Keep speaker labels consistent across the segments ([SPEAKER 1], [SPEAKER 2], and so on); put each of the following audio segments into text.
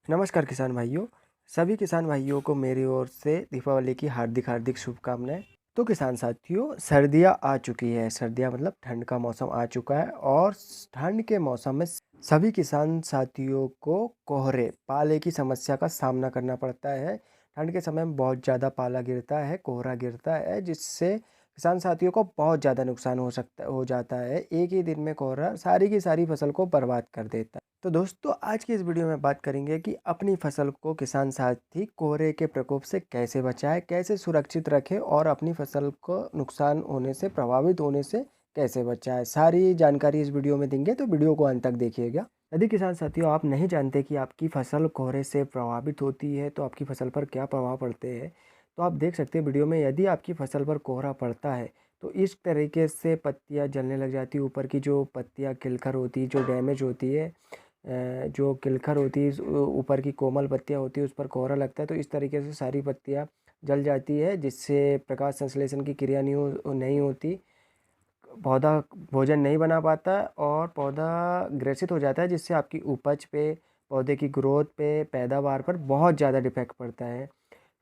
[SPEAKER 1] नमस्कार किसान भाइयों। सभी किसान भाइयों को मेरी ओर से दीपावली की हार्दिक हार्दिक शुभकामनाएं। तो किसान साथियों, सर्दियां आ चुकी है। सर्दियां मतलब ठंड का मौसम आ चुका है और ठंड के मौसम में सभी किसान साथियों को कोहरे पाले की समस्या का सामना करना पड़ता है। ठंड के समय में बहुत ज़्यादा पाला गिरता है, कोहरा गिरता है, जिससे किसान साथियों को बहुत ज़्यादा नुकसान हो जाता है। एक ही दिन में कोहरा सारी की सारी फसल को बर्बाद कर देता है। तो दोस्तों, आज की इस वीडियो में बात करेंगे कि अपनी फसल को किसान साथी कोहरे के प्रकोप से कैसे बचाएं, कैसे सुरक्षित रखें और अपनी फसल को नुकसान होने से, प्रभावित होने से कैसे बचाएं। सारी जानकारी इस वीडियो में देंगे, तो वीडियो को अंत तक देखिएगा। यदि किसान साथियों आप नहीं जानते कि आपकी फसल कोहरे से प्रभावित होती है तो आपकी फसल पर क्या प्रभाव पड़ते हैं, तो आप देख सकते हैं वीडियो में। यदि आपकी फसल पर कोहरा पड़ता है तो इस तरीके से पत्तियां जलने लग जाती है। ऊपर की जो पत्तियां खिलकर होती है, जो डैमेज होती है, जो किलखर होती है, ऊपर की कोमल पत्तियां होती है, उस पर कोहरा लगता है तो इस तरीके से सारी पत्तियां जल जाती है, जिससे प्रकाश संश्लेषण की क्रिया नहीं होती। पौधा भोजन नहीं बना पाता और पौधा ग्रसित हो जाता है, जिससे आपकी उपज पे, पौधे की ग्रोथ पे, पैदावार पर बहुत ज़्यादा डिफेक्ट पड़ता है।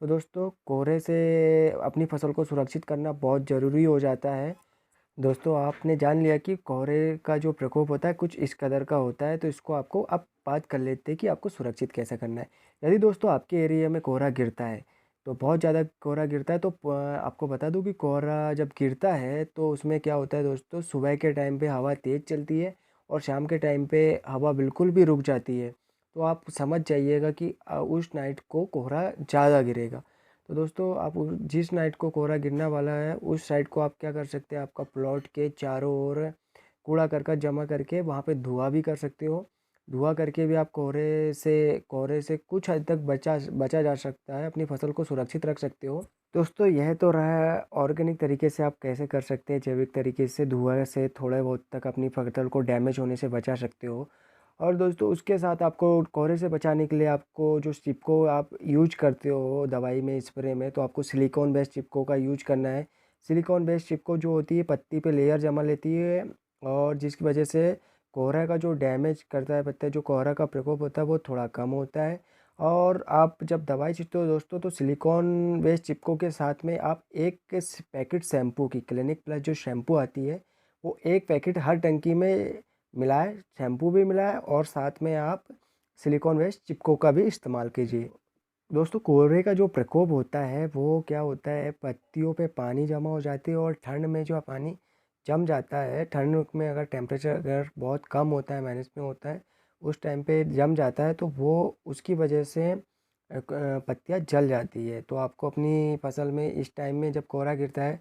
[SPEAKER 1] तो दोस्तों, कोहरे से अपनी फसल को सुरक्षित करना बहुत ज़रूरी हो जाता है। दोस्तों, आपने जान लिया कि कोहरे का जो प्रकोप होता है कुछ इस कदर का होता है, तो इसको आपको अब बात कर लेते हैं कि आपको सुरक्षित कैसे करना है। यदि दोस्तों आपके एरिया में कोहरा गिरता है, तो बहुत ज़्यादा कोहरा गिरता है, तो आपको बता दूं कि कोहरा जब गिरता है तो उसमें क्या होता है दोस्तों, सुबह के टाइम पे हवा तेज़ चलती है और शाम के टाइम पे हवा बिल्कुल भी रुक जाती है। तो आप समझ जाइएगा कि उस नाइट को कोहरा ज़्यादा गिरेगा। तो दोस्तों, आप जिस नाइट को कोहरा गिरने वाला है उस साइड को आप क्या कर सकते हैं, आपका प्लॉट के चारों ओर कूड़ा करकट जमा करके वहाँ पे धुआं भी कर सकते हो। धुआं करके भी आप कोहरे से कुछ हद तक बचा बचा जा सकता है, अपनी फसल को सुरक्षित रख सकते हो। दोस्तों, यह तो रहा ऑर्गेनिक तरीके से आप कैसे कर सकते हैं। जैविक तरीके से धुआं से थोड़े बहुत तक अपनी फसल को डैमेज होने से बचा सकते हो। और दोस्तों, उसके साथ आपको कोहरे से बचाने के लिए आपको जो चिपको आप यूज करते हो दवाई में, स्प्रे में, तो आपको सिलिकॉन बेस्ड चिपको का यूज करना है। सिलिकॉन बेस्ड चिपको जो होती है पत्ती पे लेयर जमा लेती है और जिसकी वजह से कोहरा का जो डैमेज करता है पत्ते, जो कोहरा का प्रकोप होता है वो थोड़ा कम होता है। और आप जब दवाई छींटते हो दोस्तों, तो सिलिकॉन बेस्ड चिपको के साथ में आप एक पैकेट शैम्पू की, क्लिनिक प्लस जो शैम्पू आती है, वो एक पैकेट हर टंकी में मिलाए, शैम्पू भी मिलाए और साथ में आप सिलिकॉन वेस्ट चिपको का भी इस्तेमाल कीजिए। दोस्तों, कोहरे का जो प्रकोप होता है वो क्या होता है, पत्तियों पे पानी जमा हो जाती है और ठंड में जो पानी जम जाता है, ठंड में अगर टेम्परेचर अगर बहुत कम होता है, माइनस में होता है, उस टाइम पे जम जाता है, तो वो उसकी वजह से पत्तियाँ जल जाती है। तो आपको अपनी फसल में इस टाइम में जब कोहरा गिरता है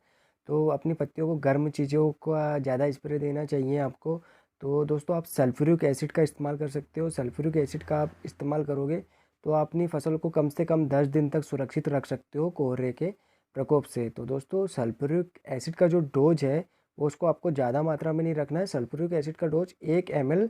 [SPEAKER 1] तो अपनी पत्तियों को गर्म चीज़ों का ज़्यादा स्प्रे देना चाहिए आपको। तो दोस्तों, आप सल्फ्यूरिक एसिड का इस्तेमाल कर सकते हो। सल्फ्यूरिक एसिड का आप इस्तेमाल करोगे तो आप अपनी फसल को कम से कम 10 दिन तक सुरक्षित रख सकते हो कोहरे के प्रकोप से। तो दोस्तों, सल्फ्यूरिक एसिड का जो डोज है वो उसको आपको ज़्यादा मात्रा में नहीं रखना है। सल्फ्यूरिक एसिड का डोज 1 ml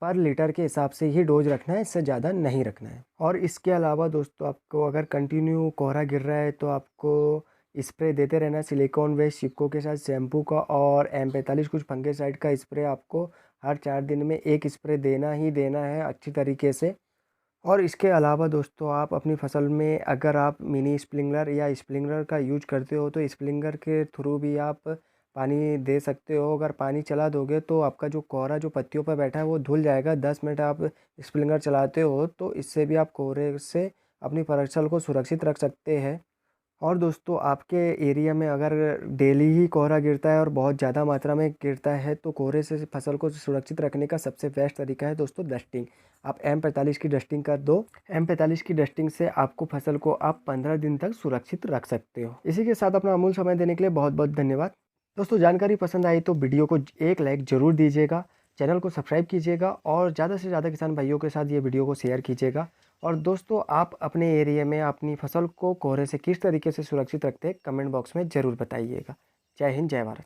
[SPEAKER 1] पर लीटर के हिसाब से ही डोज रखना है, इससे ज़्यादा नहीं रखना है। और इसके अलावा दोस्तों, आपको अगर कंटिन्यू कोहरा गिर रहा है तो आपको स्प्रे देते रहना है सिलिकॉन वेस्ट चिपको के साथ शैम्पू का, और M45 कुछ फंगिसाइड का स्प्रे आपको हर 4 दिन में एक स्प्रे देना ही देना है अच्छी तरीके से। और इसके अलावा दोस्तों, आप अपनी फसल में अगर आप मिनी स्प्रिंकलर या स्प्रिंकलर का यूज करते हो तो स्प्रिंकलर के थ्रू भी आप पानी दे सकते हो। अगर पानी चला दोगे तो आपका जो कोहरा जो पत्तियों पर बैठा है वो धुल जाएगा। 10 मिनट आप स्प्रिंकलर चलाते हो तो इससे भी आप कोहरे से अपनी फसल को सुरक्षित रख सकते हैं। और दोस्तों, आपके एरिया में अगर डेली ही कोहरा गिरता है और बहुत ज़्यादा मात्रा में गिरता है तो कोहरे से फसल को सुरक्षित रखने का सबसे बेस्ट तरीका है दोस्तों डस्टिंग। आप M45 की डस्टिंग कर दो। M45 की डस्टिंग से आपको फसल को आप 15 दिन तक सुरक्षित रख सकते हो। इसी के साथ अपना अमूल्य समय देने के लिए बहुत बहुत धन्यवाद। दोस्तों, जानकारी पसंद आई तो वीडियो को एक लाइक ज़रूर दीजिएगा, चैनल को सब्सक्राइब कीजिएगा और ज़्यादा से ज़्यादा किसान भाइयों के साथ ये वीडियो को शेयर कीजिएगा। और दोस्तों, आप अपने एरिया में अपनी फसल को कोहरे से किस तरीके से सुरक्षित रखते हैं कमेंट बॉक्स में ज़रूर बताइएगा। जय हिंद, जय भारत।